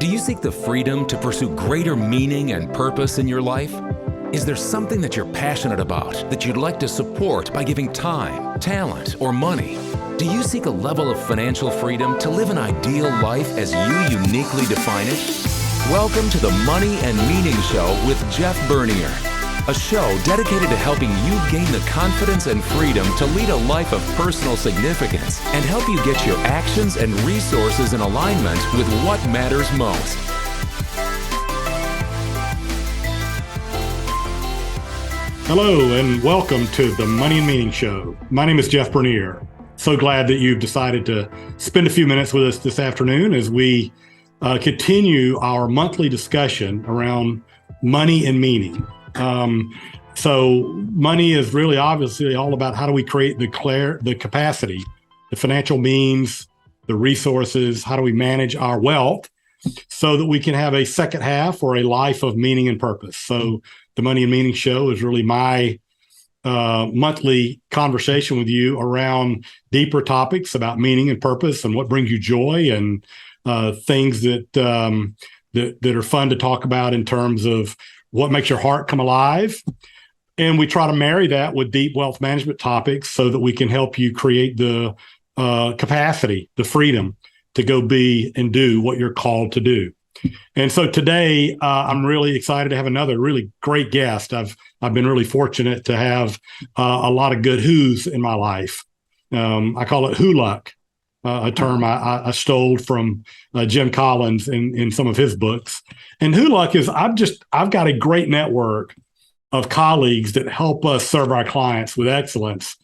Do you seek the freedom to pursue greater meaning and purpose in your life? Is there something that you're passionate about that you'd like to support by giving time, talent, or money? Do you seek a level of financial freedom to live an ideal life as you uniquely define it? Welcome to the Money and Meaning Show with Jeff Bernier, a show dedicated to helping you gain the confidence and freedom to lead a life of personal significance and help you get your actions and resources in alignment with what matters most. Hello and welcome to the Money and Meaning Show. My name is Jeff Bernier. So glad that you've decided to spend a few minutes with us this afternoon as we continue our monthly discussion around money and meaning. So money is really obviously all about how do we create the capacity, the financial means, the resources, how do we manage our wealth so that we can have a second half or a life of meaning and purpose. So the Money and Meaning Show is really my monthly conversation with you around deeper topics about meaning and purpose and what brings you joy and things that are fun to talk about in terms of what makes your heart come alive. And we try to marry that with deep wealth management topics so that we can help you create the capacity, the freedom to go be and do what you're called to do. And so today, I'm really excited to have another really great guest. I've been really fortunate to have a lot of good who's in my life. I call it who luck, a term I stole from Jim Collins in some of his books. And who luck is I've got a great network of colleagues that help us serve our clients with excellence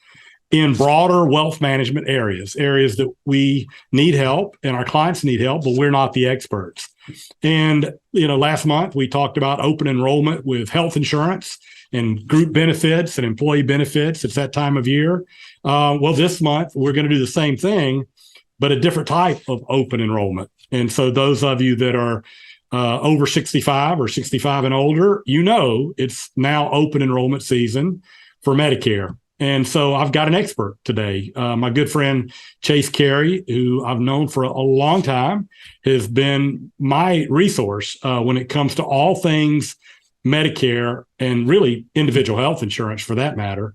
in broader wealth management areas that we need help and our clients need help, but we're not the experts. And, last month we talked about open enrollment with health insurance and group benefits and employee benefits. It's that time of year. Well, this month we're going to do the same thing, but a different type of open enrollment. And so those of you that are over 65 or 65 and older, it's now open enrollment season for Medicare. And so I've got an expert today. My good friend, Chase Carey, who I've known for a long time, has been my resource when it comes to all things Medicare and really individual health insurance for that matter,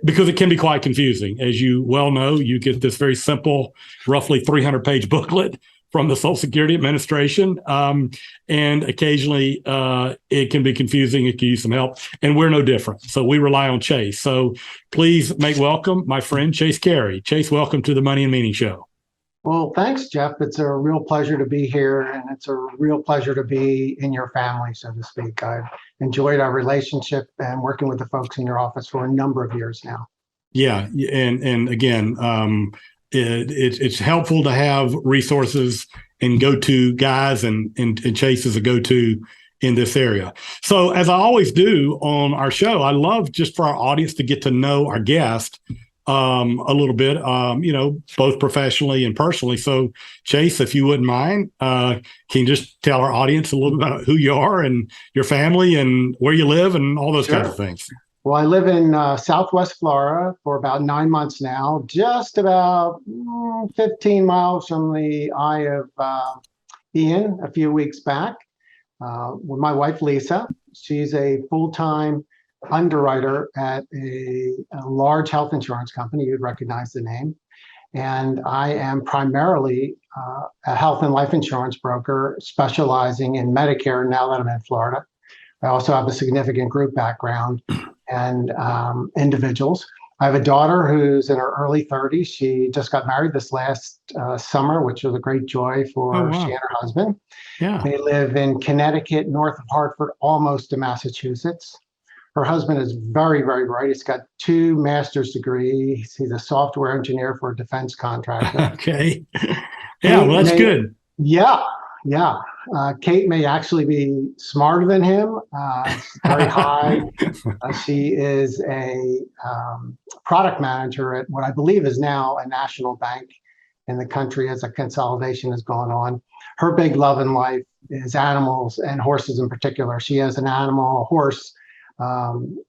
because it can be quite confusing. As you well know, you get this very simple, roughly 300-page booklet from the Social Security Administration. And occasionally it can be confusing. It can use some help. And we're no different. So we rely on Chase. So please make welcome my friend, Chase Carey. Chase, welcome to the Money and Meaning Show. Well, thanks, Jeff. It's a real pleasure to be here. And it's a real pleasure to be in your family, so to speak. I've enjoyed our relationship and working with the folks in your office for a number of years now. Yeah. And again, it's helpful to have resources and go-to guys, and Chase is a go-to in this area. So as I always do on our show, I love just for our audience to get to know our guest a little bit, both professionally and personally. So Chase, if you wouldn't mind, can you just tell our audience a little bit about who you are and your family and where you live and all those kinds of things? Well, I live in Southwest Florida for about 9 months now, just about 15 miles from the Eye of Ian a few weeks back with my wife, Lisa. She's a full-time underwriter at a large health insurance company. You'd recognize the name. And I am primarily a health and life insurance broker specializing in Medicare now that I'm in Florida. I also have a significant group background and individuals. I have a daughter who's in her early 30s. She just got married this last summer, which was a great joy for she and her husband. Yeah. They live in Connecticut, north of Hartford, almost to Massachusetts. Her husband is very, very bright. He's got 2 master's degrees. He's a software engineer for a defense contractor. Okay. Yeah, well, that's good. Yeah. Kate may actually be smarter than him. Very high. She is a product manager at what I believe is now a national bank in the country as a consolidation has gone on. Her big love in life is animals and horses in particular. She has an animal, a horse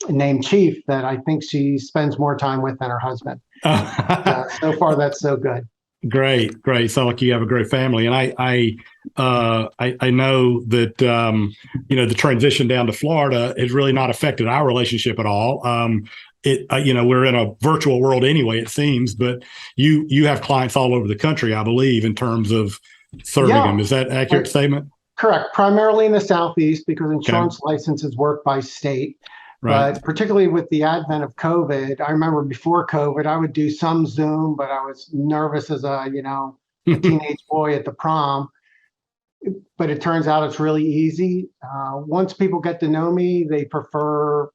named Chief that I think she spends more time with than her husband. So far, that's so good. Great, great. Sound like you have a great family, and I know that the transition down to Florida has really not affected our relationship at all. We're in a virtual world anyway, it seems, but you have clients all over the country, I believe, in terms of serving them. Is that an accurate statement? Correct. Primarily in the Southeast because insurance licenses work by state. Right. But particularly with the advent of COVID, I remember before COVID, I would do some Zoom, but I was nervous as a teenage boy at the prom. But it turns out it's really easy. Once people get to know me, they prefer,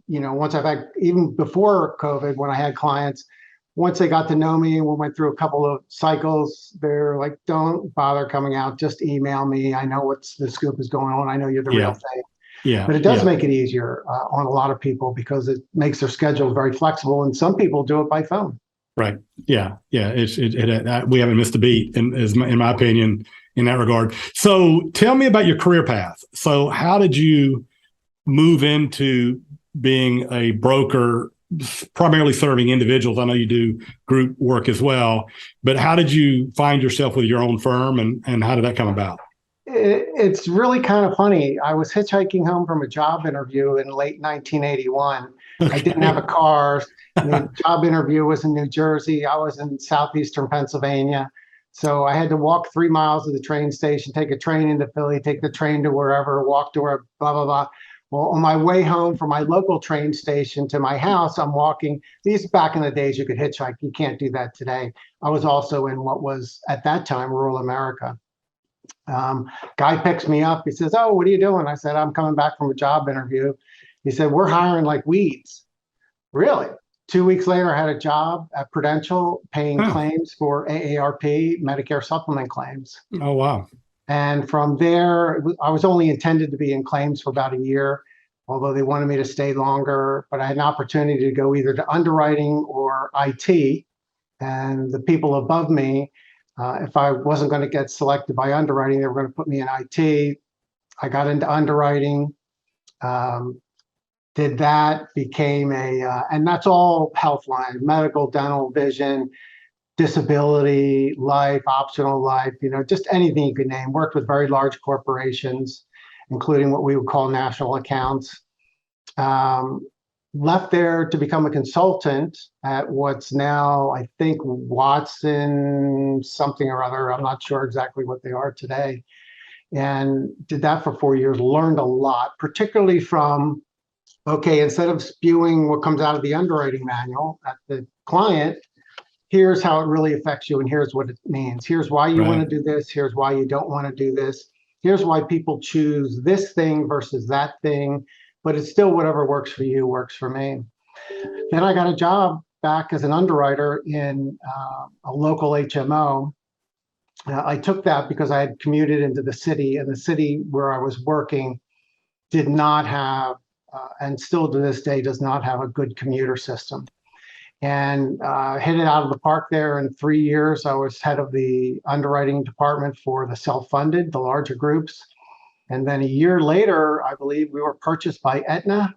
once I've had, even before COVID, when I had clients, once they got to know me and we went through a couple of cycles, they're like, don't bother coming out, just email me. I know what's the scoop is going on. I know you're the real thing. Yeah. But it does make it easier on a lot of people because it makes their schedule very flexible. And some people do it by phone. Right. Yeah. Yeah. We haven't missed a beat in my opinion, in that regard. So tell me about your career path. So how did you move into being a broker, primarily serving individuals? I know you do group work as well, but how did you find yourself with your own firm and how did that come about? It's really kind of funny. I was hitchhiking home from a job interview in late 1981. Okay. I didn't have a car. The job interview was in New Jersey. I was in southeastern Pennsylvania. So I had to walk 3 miles to the train station, take a train into Philly, take the train to wherever, walk to where, blah, blah, blah. Well, on my way home from my local train station to my house, I'm walking. These back in the days, you could hitchhike. You can't do that today. I was also in what was at that time rural America. Guy picks me up. He says, "Oh, what are you doing?" I said, "I'm coming back from a job interview." He said, "We're hiring like weeds." Really? 2 weeks later, I had a job at Prudential paying claims for AARP, Medicare supplement claims. Oh, wow. And from there, I was only intended to be in claims for about a year, although they wanted me to stay longer. But I had an opportunity to go either to underwriting or IT. And the people above me, if I wasn't going to get selected by underwriting, they were going to put me in IT. I got into underwriting, did that, became and that's all health line, medical, dental, vision, disability, life, optional life, just anything you could name. Worked with very large corporations, including what we would call national accounts. Left there to become a consultant at what's now, I think, Watson something or other. I'm not sure exactly what they are today. And did that for 4 years, learned a lot, particularly from, instead of spewing what comes out of the underwriting manual at the client, here's how it really affects you and here's what it means. Here's why you want to do this. Here's why you don't want to do this. Here's why people choose this thing versus that thing. But it's still whatever works for you works for me. Then I got a job back as an underwriter in a local HMO. I took that because I had commuted into the city, and the city where I was working did not have, and still to this day does not have, a good commuter system. And hit it out of the park there. In 3 years, I was head of the underwriting department for the self-funded, the larger groups. And then a year later, I believe we were purchased by Aetna.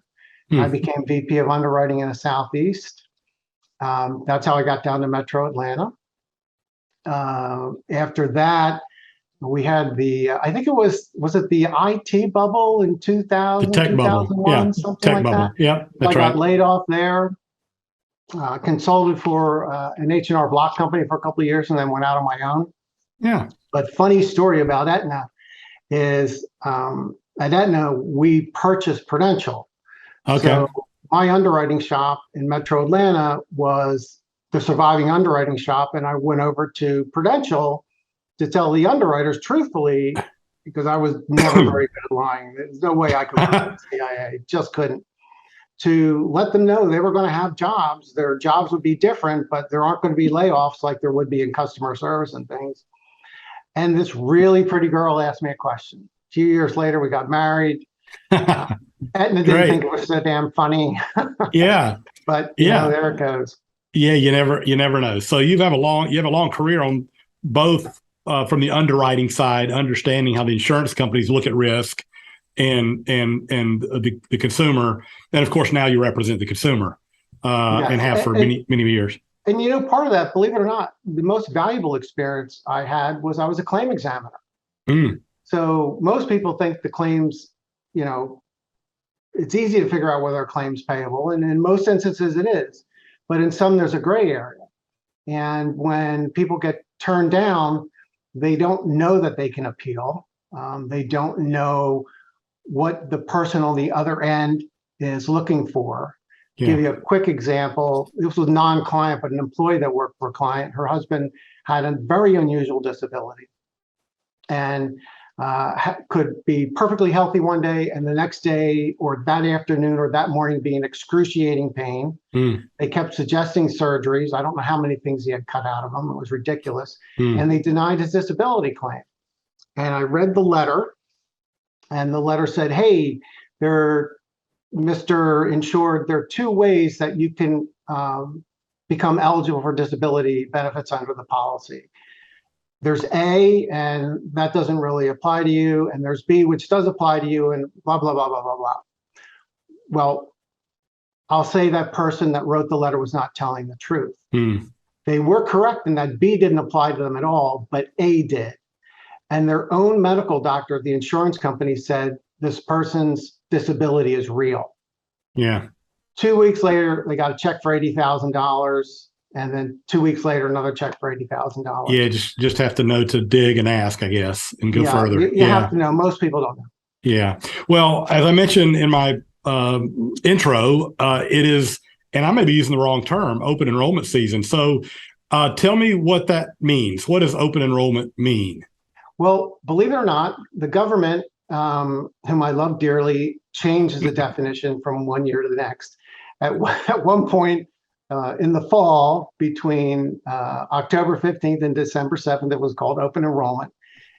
I became VP of underwriting in the Southeast. That's how I got down to Metro Atlanta. After that, we had I think it was it the IT bubble in 2000, the tech 2001, bubble. Yeah. Something tech like bubble. that. Yeah, that's I right. got laid off there, consulted for an H&R Block company for a couple of years, and then went out on my own. Yeah. But funny story about Aetna is at Aetna, we purchased Prudential. Okay. So my underwriting shop in Metro Atlanta was the surviving underwriting shop, and I went over to Prudential to tell the underwriters truthfully, because I was never very good at lying. There's no way I could work at the CIA, just couldn't. To let them know they were going to have jobs. Their jobs would be different, but there aren't going to be layoffs like there would be in customer service and things. And this really pretty girl asked me a question. A few years later, we got married. Aetna didn't think it was so damn funny. Yeah. But there it goes. Yeah, you never know. So you have a long career on both from the underwriting side, understanding how the insurance companies look at risk and the consumer. And of course now you represent the consumer and have for many years. And part of that, believe it or not, the most valuable experience I had was I was a claim examiner. Mm. So most people think the claims, it's easy to figure out whether a claim's payable, and in most instances it is. But in some, there's a gray area. And when people get turned down, they don't know that they can appeal. They don't know what the person on the other end is looking for. Yeah. Give you a quick example. This was non-client, but an employee that worked for a client. Her husband had a very unusual disability and could be perfectly healthy one day, and the next day or that afternoon or that morning be in excruciating pain. They kept suggesting surgeries. I don't know how many things he had cut out of him. It was ridiculous. And they denied his disability claim. And I read the letter, and the letter said, hey, Mr. Insured, there are two ways that you can become eligible for disability benefits under the policy. There's A, and that doesn't really apply to you, and there's B, which does apply to you, and blah, blah, blah, blah, blah, blah. Well, I'll say that person that wrote the letter was not telling the truth. They were correct in that B didn't apply to them at all, but A did. And their own medical doctor, the insurance company, said this person's disability is real. Yeah. 2 weeks later, they got a check for $80,000. And then 2 weeks later, another check for $80,000. Yeah, just have to know to dig and ask, I guess, and go further. You have to know. Most people don't know. Yeah. Well, as I mentioned in my intro, it is, and I may be using the wrong term, open enrollment season. So tell me what that means. What does open enrollment mean? Well, believe it or not, the government, whom I love dearly, changes the definition from one year to the next. At one point, in the fall, between October 15th and December 7th, it was called open enrollment.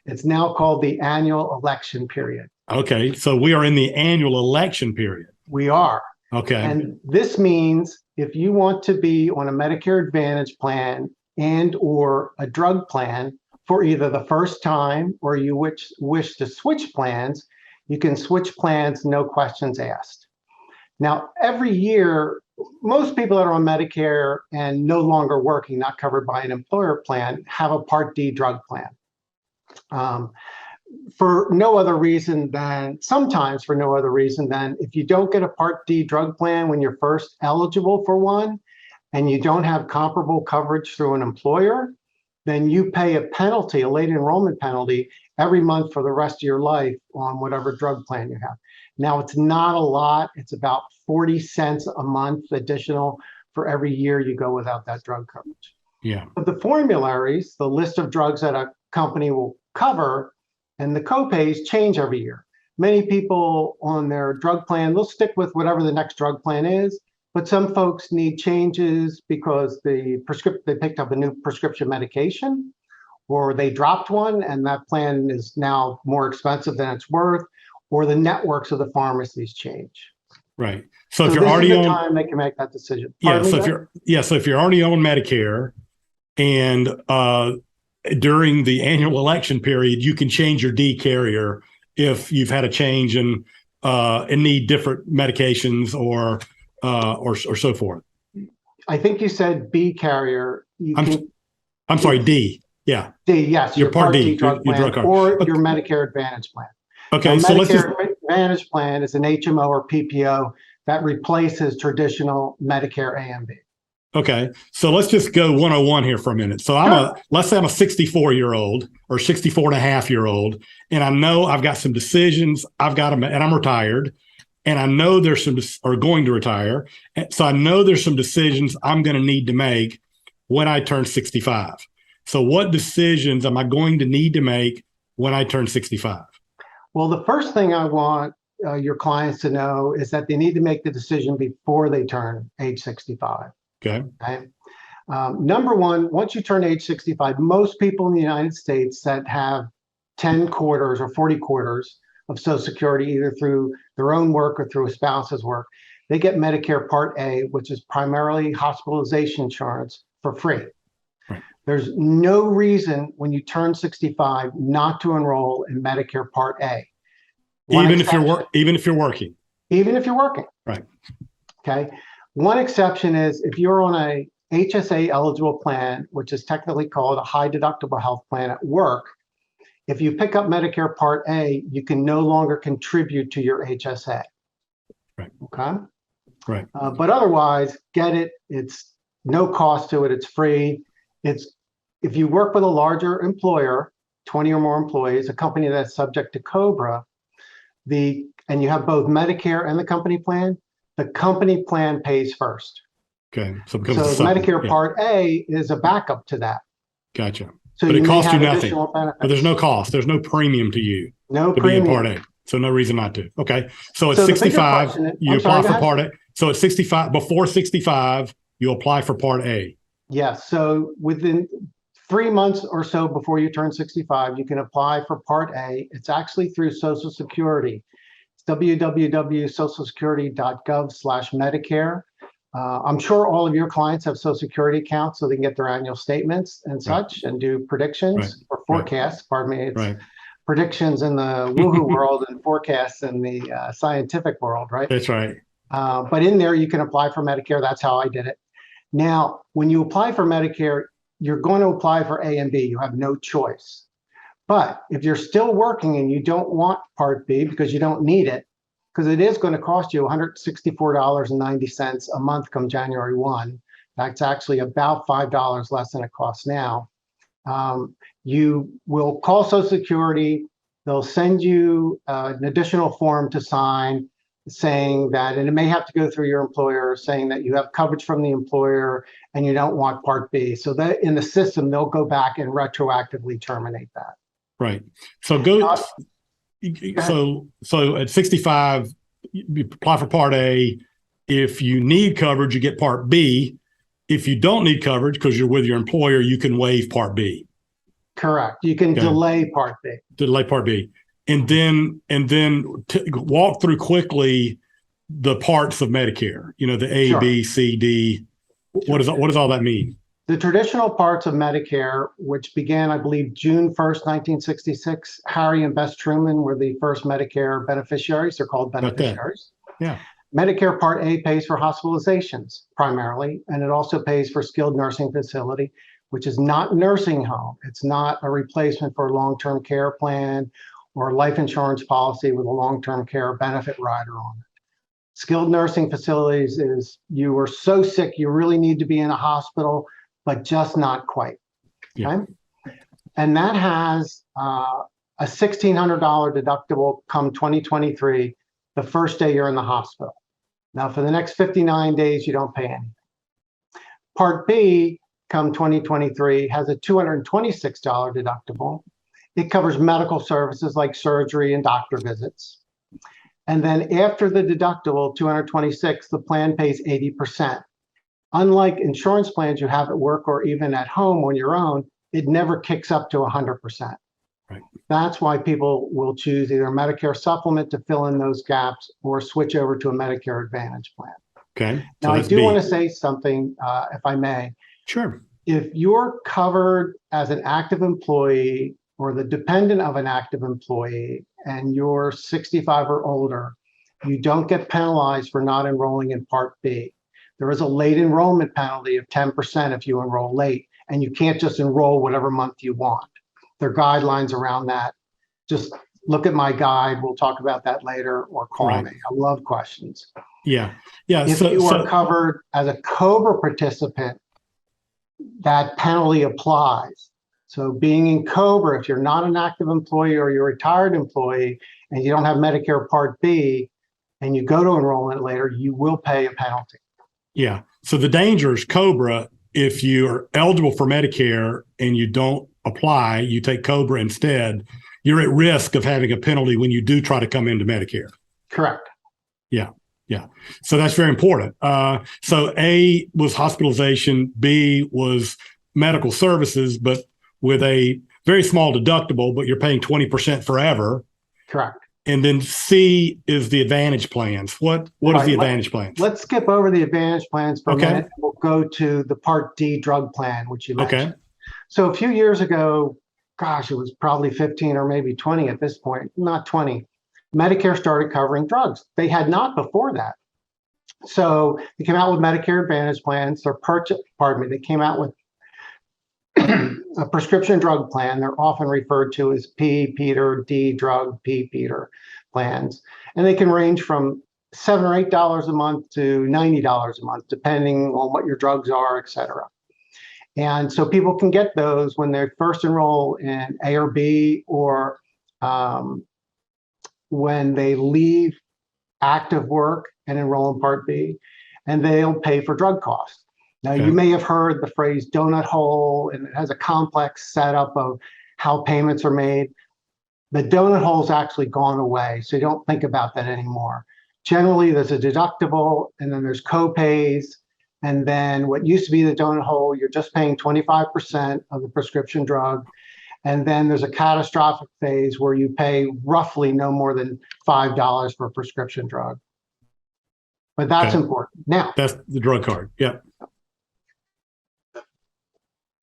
It's now called the annual election period. Okay, so we are in the annual election period. We are. Okay. And this means if you want to be on a Medicare Advantage plan and or a drug plan for either the first time or you wish to switch plans, you can switch plans, no questions asked. Now, every year, most people that are on Medicare and no longer working, not covered by an employer plan, have a Part D drug plan. For no other reason than, sometimes for no other reason than, if you don't get a Part D drug plan when you're first eligible for one, and you don't have comparable coverage through an employer, then you pay a penalty, a late enrollment penalty, every month for the rest of your life on whatever drug plan you have. Now, it's not a lot. It's about 40 cents a month additional for every year you go without that drug coverage. Yeah. But the formularies, the list of drugs that a company will cover, and the copays change every year. Many people on their drug plan, they'll stick with whatever the next drug plan is, but some folks need changes because they picked up a new prescription medication, or they dropped one and that plan is now more expensive than it's worth, or the networks of the pharmacies change. Right. So if you're already on time, they can make that decision. So if you're already on Medicare and during the annual election period, you can change your D carrier if you've had a change and need different medications or so forth. I think you said B carrier. I'm sorry, D. Yeah. D, yes. Your Part D drug plan, your drug card. or your Medicare Advantage plan. Okay, now, so let's just. Medicare Advantage plan is an HMO or PPO that replaces traditional Medicare A and B. Okay, so let's just go 101 here for a minute. So let's say I'm a 64-year-old or 64-and-a-half-year-old, and I know I've got some decisions. And I'm retired, and I know there's some, or going to retire. So I know there's some decisions I'm going to need to make when I turn 65. So what decisions am I going to need to make when I turn 65? Well, the first thing I want your clients to know is that they need to make the decision before they turn age 65. Okay. Number one, once you turn age 65, most people in the United States that have 10 quarters or 40 quarters of Social Security, either through their own work or through a spouse's work, they get Medicare Part A, which is primarily hospitalization insurance, for free. Right. There's no reason when you turn 65 not to enroll in Medicare Part A. Even if you're working. Even if you're working. Right. Okay. One exception is if you're on HSA eligible plan, which is technically called a high deductible health plan at work, if you pick up Medicare Part A, you can no longer contribute to your HSA. Right. Okay. Right. But otherwise, get it. It's no cost to it. It's free. It's if you work with a larger employer, 20 or more employees, a company that's subject to COBRA, and you have both Medicare and the company plan pays first. Okay. So Medicare Part A is a backup to that. Gotcha. So but it costs you nothing. Benefits. But there's no cost. There's no premium to you. No to premium. be in Part A. So no reason not to. Okay. So at 65, you apply for Part A. So at 65, before 65, you apply for Part A. Yes. So within 3 months or so before you turn 65, you can apply for Part A. It's actually through Social Security. It's www.socialsecurity.gov/Medicare. I'm sure all of your clients have Social Security accounts so they can get their annual statements and such and do predictions or forecasts. Pardon me. It's predictions in the woohoo world and forecasts in the scientific world, right? That's right. But in there, you can apply for Medicare. That's how I did it. Now, when you apply for Medicare, you're going to apply for A and B. You have no choice. But if you're still working and you don't want Part B because you don't need it, because it is going to cost you $164.90 a month come January 1. That's actually about $5 less than it costs now. You will call Social Security. They'll send you an additional form to sign saying that, and it may have to go through your employer, saying that you have coverage from the employer and you don't want Part B. So that in the system, they'll go back and retroactively terminate that. Right. So So at 65, you apply for Part A. If you need coverage, you get Part B. If you don't need coverage because you're with your employer, you can waive Part B. Correct. You can delay Part B. Delay Part B. And then walk through quickly the parts of Medicare, the A, B, C, D. What does all that mean? The traditional parts of Medicare, which began, I believe, June 1st, 1966, Harry and Bess Truman were the first Medicare beneficiaries. They're called beneficiaries. Yeah. Medicare Part A pays for hospitalizations primarily, and it also pays for skilled nursing facility, which is not nursing home. It's not a replacement for a long-term care plan or a life insurance policy with a long-term care benefit rider on it. Skilled nursing facilities is you are so sick you really need to be in a hospital, but just not quite. Okay? And that has a $1,600 deductible come 2023, the first day you're in the hospital. Now, for the next 59 days, you don't pay anything. Part B, come 2023, has a $226 deductible. It covers medical services like surgery and doctor visits. And then after the deductible, 226, the plan pays 80%. Unlike insurance plans you have at work or even at home on your own, it never kicks up to 100%. Right. That's why people will choose either a Medicare supplement to fill in those gaps or switch over to a Medicare Advantage plan. Okay. Now, I do want to say something, if I may. Sure. If you're covered as an active employee or the dependent of an active employee and you're 65 or older, you don't get penalized for not enrolling in Part B. There is a late enrollment penalty of 10% if you enroll late, and you can't just enroll whatever month you want. There are guidelines around that. Just look at my guide. We'll talk about that later, or call me. I love questions. Yeah. If you are covered as a COBRA participant, that penalty applies. So being in COBRA, if you're not an active employee or you're a retired employee and you don't have Medicare Part B and you go to enrollment later, you will pay a penalty. Yeah. So the danger is COBRA, if you are eligible for Medicare and you don't apply, you take COBRA instead, you're at risk of having a penalty when you do try to come into Medicare. Correct. Yeah. Yeah. So that's very important. So A was hospitalization, B was medical services, but with a very small deductible, but you're paying 20% forever. Correct. And then C is the Advantage plans. What is the Advantage plans? Let's skip over the Advantage plans for a minute. We'll go to the Part D drug plan, which you mentioned. Okay. So a few years ago, gosh, it was probably 15 or maybe 20 at this point, not 20. Medicare started covering drugs. They had not before that. So they came out with Medicare Advantage plans. They came out with a prescription drug plan. They're often referred to as P-Peter, D-drug, P-Peter plans. And they can range from $7 or $8 a month to $90 a month, depending on what your drugs are, et cetera. And so people can get those when they first enroll in A or B, or when they leave active work and enroll in Part B, and they'll pay for drug costs. Now, you may have heard the phrase donut hole, and it has a complex setup of how payments are made. The donut hole's actually gone away, so you don't think about that anymore. Generally, there's a deductible, and then there's co-pays, and then what used to be the donut hole, you're just paying 25% of the prescription drug, and then there's a catastrophic phase where you pay roughly no more than $5 for a prescription drug. But that's important. Now, that's the drug card. Yeah.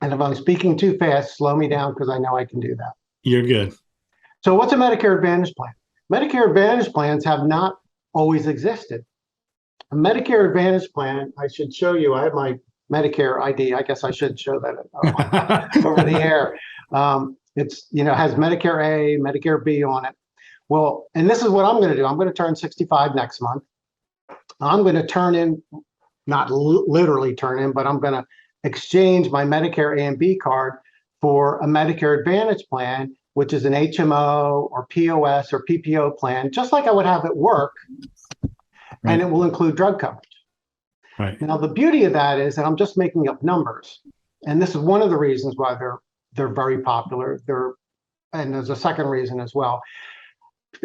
And if I'm speaking too fast, slow me down, because I know I can do that. You're good. So what's a Medicare Advantage plan? Medicare Advantage plans have not always existed. A Medicare Advantage plan, I should show you, I have my Medicare ID. I guess I should show that over the air. It's, has Medicare A, Medicare B on it. Well, and this is what I'm going to do. I'm going to turn 65 next month. I'm going to turn in, not literally turn in, but I'm going to exchange my Medicare A and B card for a Medicare Advantage plan, which is an HMO or POS or PPO plan, just like I would have at work, and it will include drug coverage. Right. Now, the beauty of that is that I'm just making up numbers, and this is one of the reasons why they're very popular. And there's a second reason as well.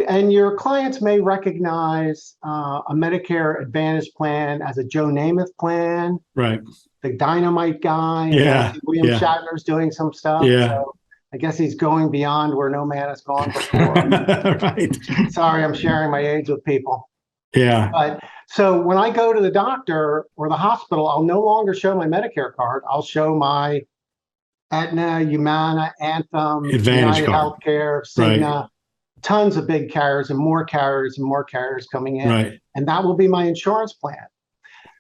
And your clients may recognize a Medicare Advantage plan as a Joe Namath plan, right? The Dynamite guy. Yeah. William Shatner's doing some stuff. Yeah. So I guess he's going beyond where no man has gone before. Right. Sorry, I'm sharing my age with people. Yeah. But so when I go to the doctor or the hospital, I'll no longer show my Medicare card. I'll show my Aetna, Humana, Anthem, Advantage United card. Healthcare, Cigna. Right. Tons of big carriers and more carriers coming in. Right. And that will be my insurance plan.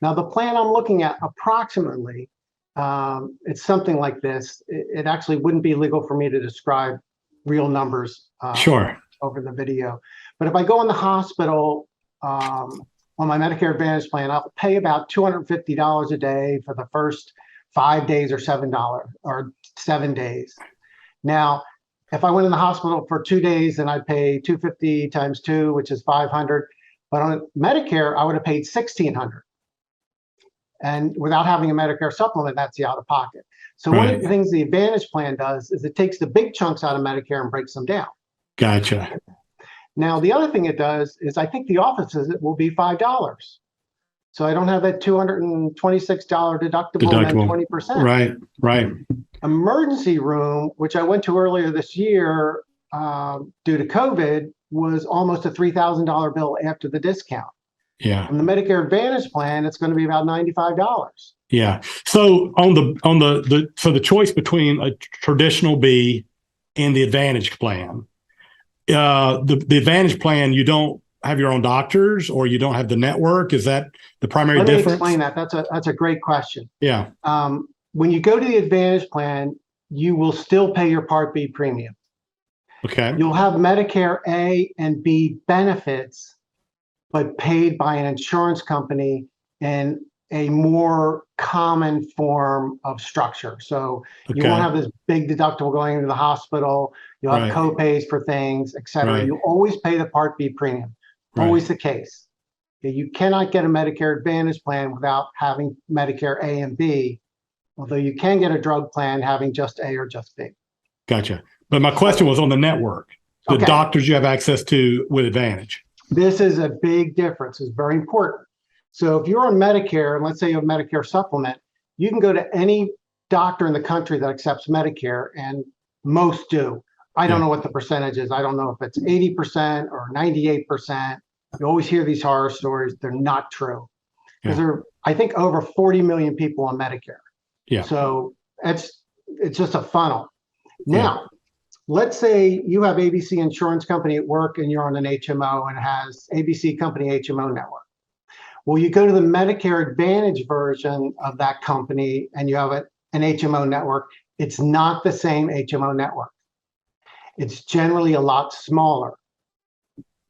Now, the plan I'm looking at approximately, it's something like this. It actually wouldn't be legal for me to describe real numbers sure. over the video. But if I go in the hospital on my Medicare Advantage plan, I'll pay about $250 a day for the first 5 days or $7 days. Now, if I went in the hospital for 2 days, then I'd pay $250 times 2, which is $500. But on Medicare, I would have paid $1,600. And without having a Medicare supplement, that's the out of pocket. So one of the things the Advantage plan does is it takes the big chunks out of Medicare and breaks them down. Gotcha. Now, the other thing it does is I think the office visit will be $5. So I don't have that $226 deductible and then 20%. Right, right. Emergency room, which I went to earlier this year due to COVID, was almost a $3,000 bill after the discount. Yeah. On the Medicare Advantage plan, it's going to be about $95. Yeah. So on the choice between a traditional B and the Advantage plan, the Advantage plan, you don't have your own doctors or you don't have the network. Is that the primary difference? Let me explain that. That's a great question. Yeah. When you go to the Advantage plan, you will still pay your Part B premium. Okay. You'll have Medicare A and B benefits, but paid by an insurance company in a more common form of structure. So you won't have this big deductible going into the hospital. You'll have co-pays for things, et cetera. You always pay the Part B premium. Always the case. You cannot get a Medicare Advantage plan without having Medicare A and B, although you can get a drug plan having just A or just B. Gotcha. But my question was on the network, the doctors you have access to with Advantage. This is a big difference. It's very important. So if you're on Medicare, and let's say you have Medicare supplement, you can go to any doctor in the country that accepts Medicare, and most do. I don't know what the percentage is. I don't know if it's 80% or 98%. You always hear these horror stories. They're not true. Because there are, I think, over 40 million people on Medicare. Yeah. So it's just a funnel. Now, let's say you have ABC Insurance Company at work and you're on an HMO and it has ABC Company HMO network. Well, you go to the Medicare Advantage version of that company and you have an HMO network. It's not the same HMO network. It's generally a lot smaller.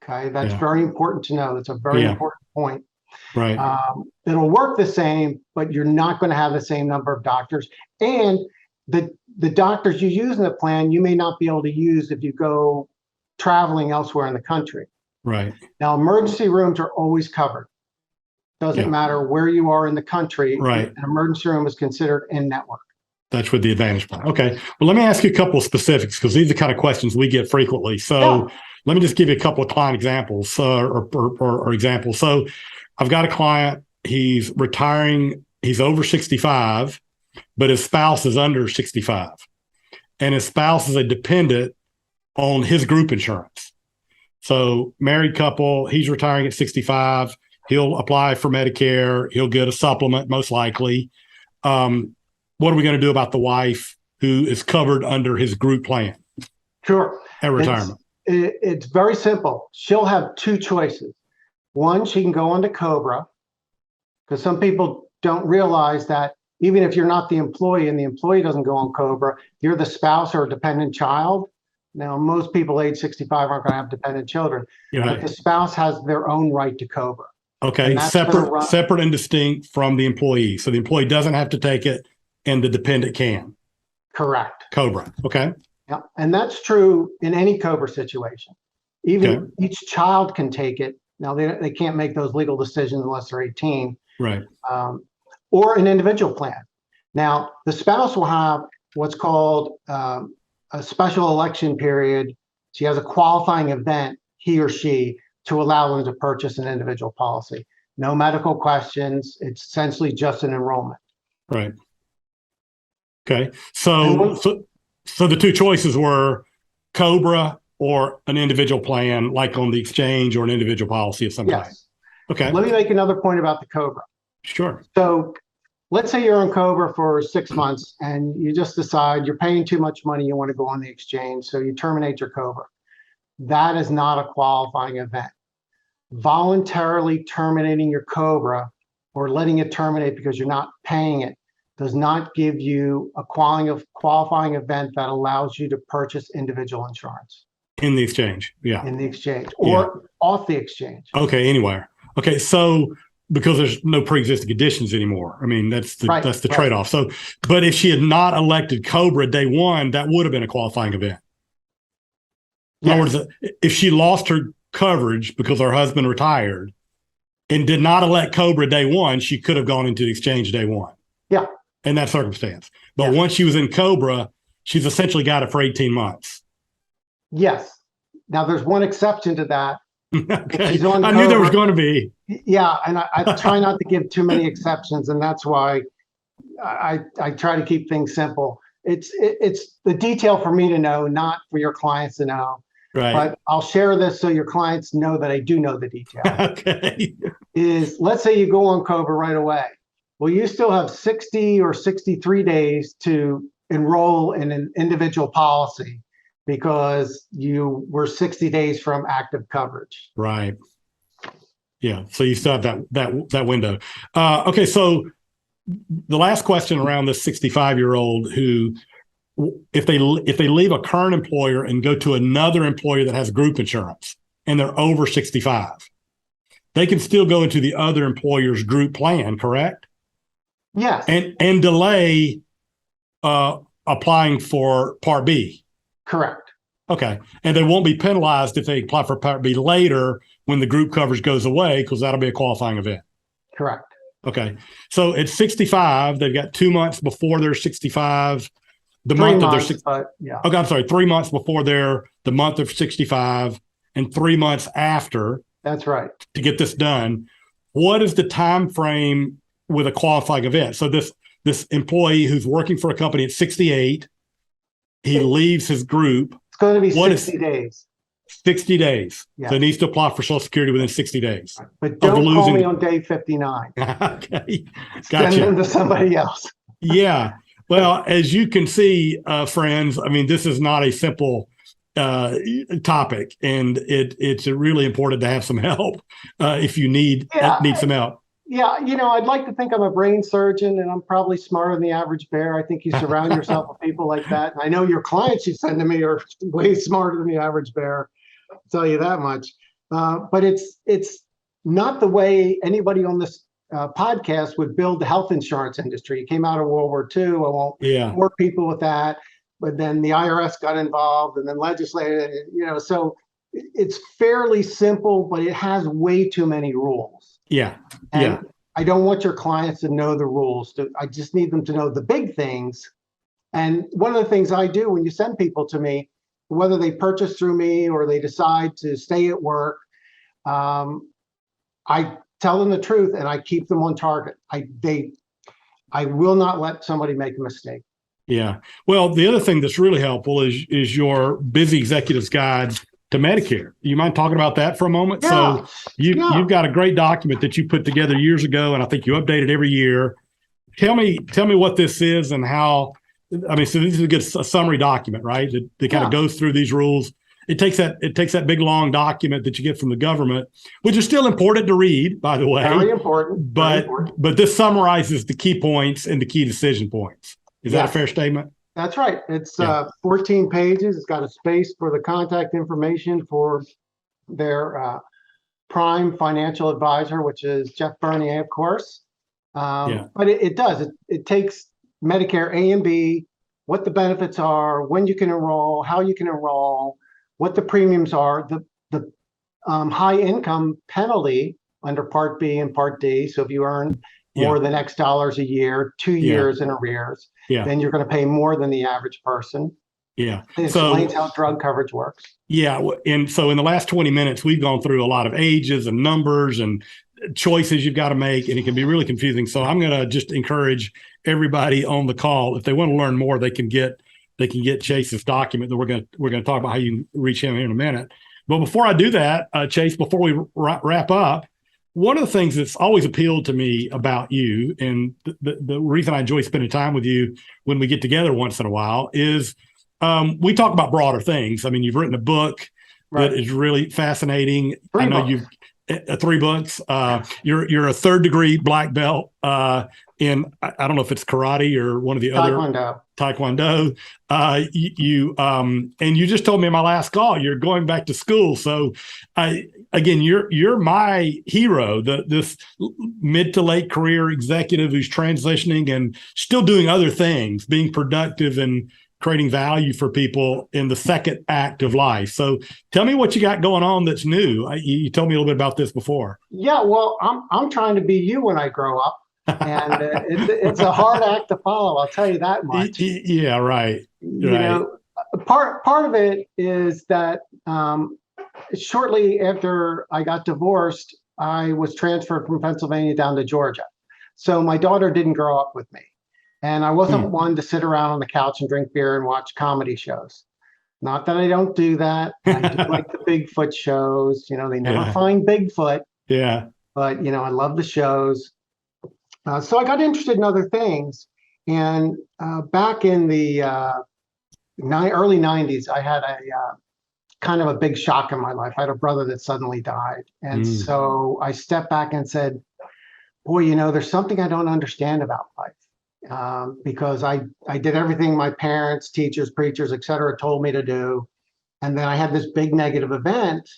Okay, that's very important to know. It's a very important point. Right. It'll work the same, but you're not going to have the same number of doctors. And the doctors you use in the plan, you may not be able to use if you go traveling elsewhere in the country. Right. Now, emergency rooms are always covered. Doesn't matter where you are in the country. Right. An emergency room is considered in-network. That's with the Advantage plan. Okay. Well, let me ask you a couple of specifics because these are the kind of questions we get frequently. So let me just give you a couple of client examples or examples. So I've got a client, he's retiring, he's over 65, but his spouse is under 65. And his spouse is a dependent on his group insurance. So married couple, he's retiring at 65. He'll apply for Medicare. He'll get a supplement, most likely. What are we going to do about the wife who is covered under his group plan? Sure. At retirement. It's very simple. She'll have two choices. One, she can go onto COBRA, because some people don't realize that even if you're not the employee and the employee doesn't go on COBRA, you're the spouse or a dependent child. Now, most people age 65 aren't going to have dependent children, but the spouse has their own right to COBRA. Okay, separate and distinct from the employee. So the employee doesn't have to take it and the dependent can. Correct. COBRA, okay. Yeah, and that's true in any COBRA situation. Even each child can take it. Now, they can't make those legal decisions unless they're 18. Right. Or an individual plan. Now, the spouse will have what's called a special election period. She has a qualifying event, he or she, to allow them to purchase an individual policy. No medical questions. It's essentially just an enrollment. Right. Okay. So the two choices were COBRA or an individual plan, like on the exchange, or an individual policy of some kind. Okay. Let me make another point about the COBRA. Sure. So let's say you're on COBRA for 6 months and you just decide you're paying too much money, you want to go on the exchange, so you terminate your COBRA. That is not a qualifying event. Voluntarily terminating your COBRA or letting it terminate because you're not paying it does not give you a qualifying event that allows you to purchase individual insurance. In the exchange, in the exchange or off the exchange. Okay, anywhere. Okay, so because there's no pre-existing conditions anymore. I mean, that's the trade-off. So, but if she had not elected COBRA day one, that would have been a qualifying event. In other words, if she lost her coverage because her husband retired and did not elect COBRA day one, she could have gone into the exchange day one. Yeah. In that circumstance. But once she was in COBRA, she's essentially got it for 18 months. Yes. Now, there's one exception to that. Okay. I knew there was going to be. Yeah, and I try not to give too many exceptions, and that's why I try to keep things simple. It's the detail for me to know, not for your clients to know. Right. But I'll share this so your clients know that I do know the detail. Okay. Let's say you go on COBRA right away. Well, you still have 60 or 63 days to enroll in an individual policy because you were 60 days from active coverage. Right. Yeah. So you still have that window. Okay. So the last question around this 65-year-old who, if they leave a current employer and go to another employer that has group insurance and they're over 65, they can still go into the other employer's group plan, correct? Yes. And delay applying for Part B. Correct. Okay. And they won't be penalized if they apply for Part B later when the group coverage goes away, because that'll be a qualifying event. Correct. Okay. So at 65, they've got 2 months before they're 65. The 3 month months, of their Okay, I'm sorry, 3 months before the month of 65 and 3 months after. That's right. To get this done. What is the time frame with a qualifying event? So this employee who's working for a company at 68, he leaves his group. It's going to be 60 days. 60 days. Yeah. So he needs to apply for Social Security within 60 days. But don't call me on day 59. Okay. Gotcha. Send them to somebody else. Yeah. Well, as you can see, friends, I mean, this is not a simple topic, and it's really important to have some help if you need some help. Yeah, I'd like to think I'm a brain surgeon and I'm probably smarter than the average bear. I think you surround yourself with people like that. And I know your clients you send to me are way smarter than the average bear. I'll tell you that much. But it's not the way anybody on this podcast would build the health insurance industry. It came out of World War II. I won't Yeah. bore people with that. But then the IRS got involved and then legislated, so it's fairly simple, but it has way too many rules. Yeah. And Yeah. I don't want your clients to know the rules. I just need them to know the big things. And one of the things I do when you send people to me, whether they purchase through me or they decide to stay at work, I tell them the truth and I keep them on target. I will not let somebody make a mistake. Yeah. Well, the other thing that's really helpful is your Busy Executive's Guide to Medicare. You mind talking about that for a moment? Yeah. So you've got a great document that you put together years ago, and I think you update it every year. Tell me what this is and how. I mean, so this is a summary document, right? That kind of goes through these rules. It takes that big long document that you get from the government, which is still important to read, by the way. Very important. But this summarizes the key points and the key decision points. Is that a fair statement? That's right. It's 14 pages. It's got a space for the contact information for their prime financial advisor, which is Jeff Bernier, of course. But it does. It takes Medicare A and B, what the benefits are, when you can enroll, how you can enroll, what the premiums are, the high income penalty under Part B and Part D. So if you earn more than X dollars a year, 2 years in arrears, then you're going to pay more than the average person. Yeah. It explains how drug coverage works. Yeah. And so in the last 20 minutes, we've gone through a lot of ages and numbers and choices you've got to make, and it can be really confusing. So I'm going to just encourage everybody on the call, if they want to learn more, they can get Chase's document that we're going to talk about how you can reach him in a minute. But before I do that, Chase, before we wrap up, one of the things that's always appealed to me about you, and the reason I enjoy spending time with you when we get together once in a while, is we talk about broader things. I mean, you've written a book that is really fascinating. I know you've 3 books. You're a 3rd degree black belt in, I don't know if it's karate or one of the other Taekwondo. And you just told me in my last call you're going back to school. So you're my hero, this mid to late career executive who's transitioning and still doing other things, being productive and creating value for people in the second act of life. So tell me what you got going on that's new. You told me a little bit about this before. Yeah, well, I'm trying to be you when I grow up, and it's a hard act to follow. I'll tell you that much. Yeah, right. You know, part of it is that shortly after I got divorced, I was transferred from Pennsylvania down to Georgia. So my daughter didn't grow up with me. And I wasn't one to sit around on the couch and drink beer and watch comedy shows. Not that I don't do that. I do like the Bigfoot shows. You know, they never find Bigfoot. Yeah. But, you know, I love the shows. So I got interested in other things. And back in the early 90s, I had a kind of a big shock in my life. I had a brother that suddenly died. And so I stepped back and said, boy, you know, there's something I don't understand about life. Because I did everything my parents, teachers, preachers, et cetera, told me to do. And then I had this big negative event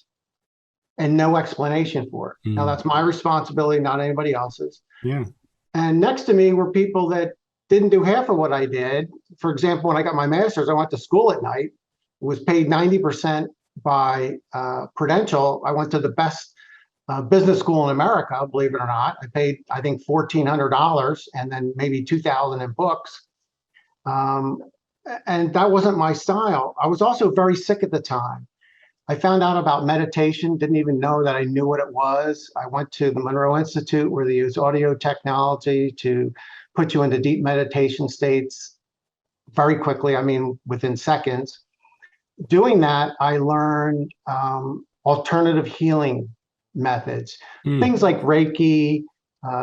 and no explanation for it. Now that's my responsibility, not anybody else's. Yeah. And next to me were people that didn't do half of what I did. For example, when I got my master's, I went to school at night, was paid 90% by Prudential. I went to the best business school in America, believe it or not. I paid, I think, $1,400 and then maybe $2,000 in books. And that wasn't my style. I was also very sick at the time. I found out about meditation, didn't even know that I knew what it was. I went to the Monroe Institute where they use audio technology to put you into deep meditation states very quickly, I mean, within seconds. Doing that, I learned alternative healing methods, things like Reiki,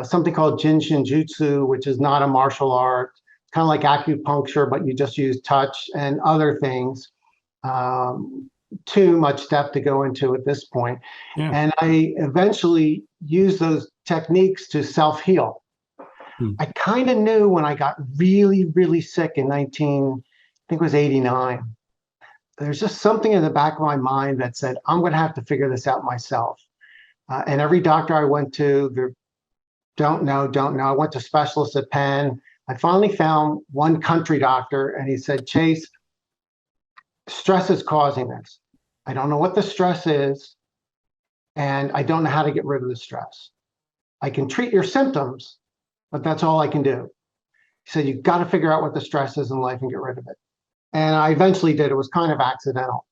something called Jin Shin Jutsu, which is not a martial art, kind of like acupuncture, but you just use touch, and other things. Too much depth to go into at this point. And I eventually used those techniques to self-heal. I kind of knew when I got really, really sick in I think it was 89. There's just something in the back of my mind that said, I'm going to have to figure this out myself. And every doctor I went to, don't know. I went to specialists at Penn. I finally found one country doctor, and he said, Chase, stress is causing this. I don't know what the stress is, and I don't know how to get rid of the stress. I can treat your symptoms, but that's all I can do. He said, you've got to figure out what the stress is in life and get rid of it. And I eventually did. It was kind of accidental.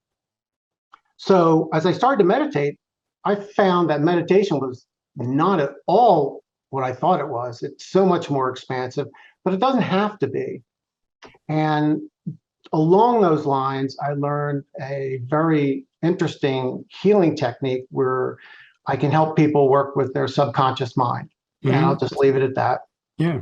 So as I started to meditate, I found that meditation was not at all what I thought it was. It's so much more expansive, but it doesn't have to be. And along those lines, I learned a very interesting healing technique where I can help people work with their subconscious mind. And I'll just leave it at that. Yeah.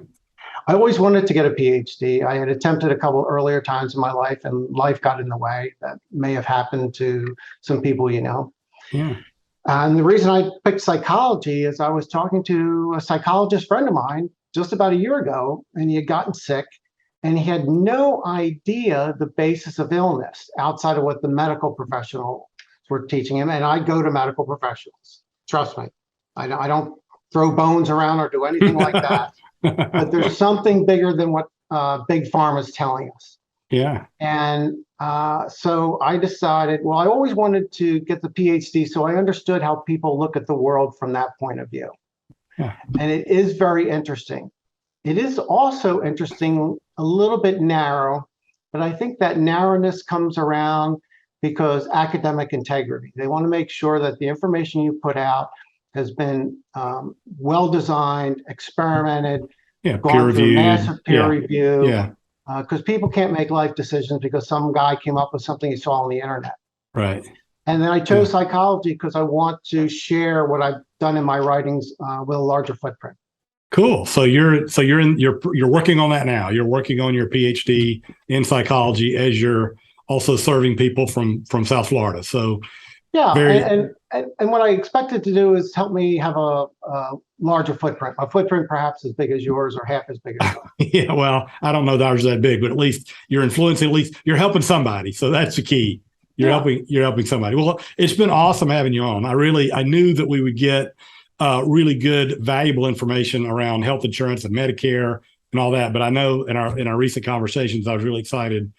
I always wanted to get a PhD. I had attempted a couple earlier times in my life, and life got in the way. That may have happened to some people, you know. Yeah. And the reason I picked psychology is I was talking to a psychologist friend of mine just about a year ago, and he had gotten sick, and he had no idea the basis of illness outside of what the medical professionals were teaching him. And I go to medical professionals. Trust me. I don't throw bones around or do anything like that. But there's something bigger than what Big Pharma is telling us. Yeah. And so I decided, well, I always wanted to get the PhD, so I understood how people look at the world from that point of view. Yeah. And it is very interesting. It is also interesting, a little bit narrow, but I think that narrowness comes around because academic integrity. They want to make sure that the information you put out has been well designed, experimented, gone through massive peer review. Yeah. Because people can't make life decisions because some guy came up with something he saw on the internet. Right. And then I chose psychology because I want to share what I've done in my writings with a larger footprint. Cool. So you're working on that now. You're working on your PhD in psychology as you're also serving people from South Florida. So yeah, and what I expected to do is help me have a larger footprint. A footprint perhaps as big as yours or half as big as yours. Yeah, well, I don't know that ours is that big, but at least you're influencing. At least you're helping somebody. So that's the key. You're helping somebody. Well, it's been awesome having you on. I knew that we would get really good, valuable information around health insurance and Medicare and all that. But I know in our recent conversations, I was really excited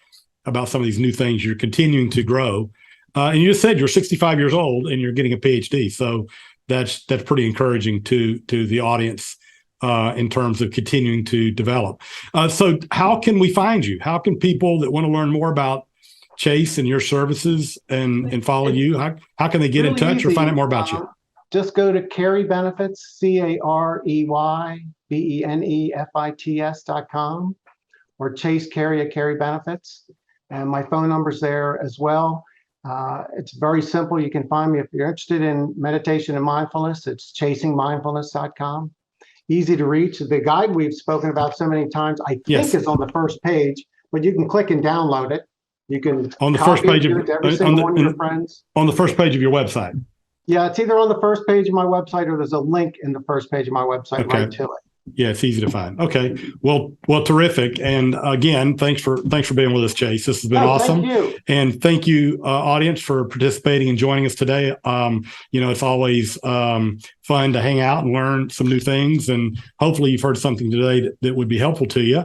about some of these new things you're continuing to grow. And you just said you're 65 years old and you're getting a PhD. So that's pretty encouraging to the audience in terms of continuing to develop. So how can we find you? How can people that want to learn more about Chase and your services and follow you, how can they get in touch or find out more about you? Just go to Carey Benefits, CareyBenefits.com, or Chase Carey at Carey Benefits. And my phone number's there as well. It's very simple. You can find me if you're interested in meditation and mindfulness. It's chasingmindfulness.com. Easy to reach. The guide we've spoken about so many times, I think is on the first page, but you can click and download it. You can on the first page of every single one of your friends. On the first page of your website. Yeah, it's either on the first page of my website or there's a link in the first page of my website right to it. Yeah, it's easy to find. Okay. Well, terrific. And again, thanks for being with us, Chase. This has been awesome. Thank you. And thank you, audience, for participating and joining us today. It's always fun to hang out and learn some new things. And hopefully you've heard something today that would be helpful to you.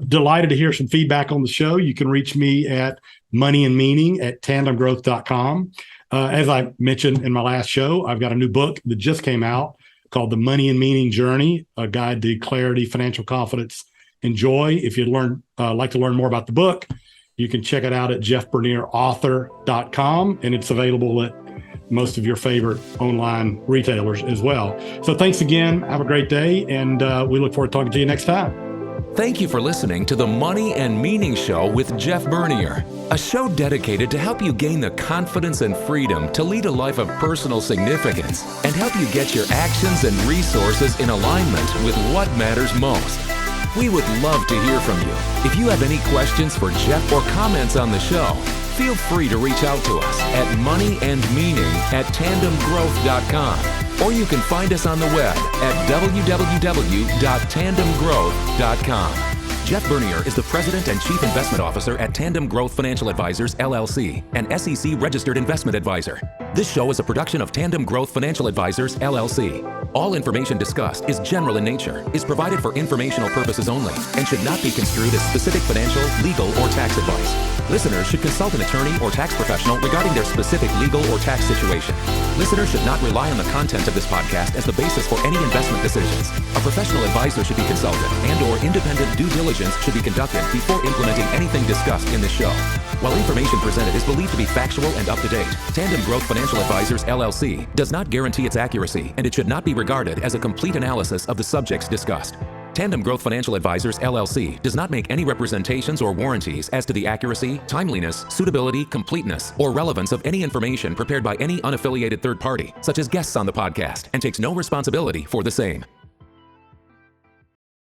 Delighted to hear some feedback on the show. You can reach me at moneyandmeaning@tandemgrowth.com. As I mentioned in my last show, I've got a new book that just came out called The Money and Meaning Journey, a guide to clarity, financial confidence, and joy. If you'd like to learn more about the book, you can check it out at jeffbernierauthor.com, and it's available at most of your favorite online retailers as well. So thanks again. Have a great day, and we look forward to talking to you next time. Thank you for listening to the Money and Meaning Show with Jeff Bernier, a show dedicated to help you gain the confidence and freedom to lead a life of personal significance and help you get your actions and resources in alignment with what matters most. We would love to hear from you. If you have any questions for Jeff or comments on the show, feel free to reach out to us at moneyandmeaning@tandemgrowth.com. or you can find us on the web at www.tandemgrowth.com. Jeff Bernier is the President and Chief Investment Officer at Tandem Growth Financial Advisors, LLC, an SEC-registered investment advisor. This show is a production of Tandem Growth Financial Advisors, LLC. All information discussed is general in nature, is provided for informational purposes only, and should not be construed as specific financial, legal, or tax advice. Listeners should consult an attorney or tax professional regarding their specific legal or tax situation. Listeners should not rely on the content of this podcast as the basis for any investment decisions. A professional advisor should be consulted and/or independent due diligence should be conducted before implementing anything discussed in this show. While information presented is believed to be factual and up to date, Tandem Growth Financial Advisors, LLC, does not guarantee its accuracy, and it should not be regarded as a complete analysis of the subjects discussed. Tandem Growth Financial Advisors, LLC, does not make any representations or warranties as to the accuracy, timeliness, suitability, completeness, or relevance of any information prepared by any unaffiliated third party, such as guests on the podcast, and takes no responsibility for the same.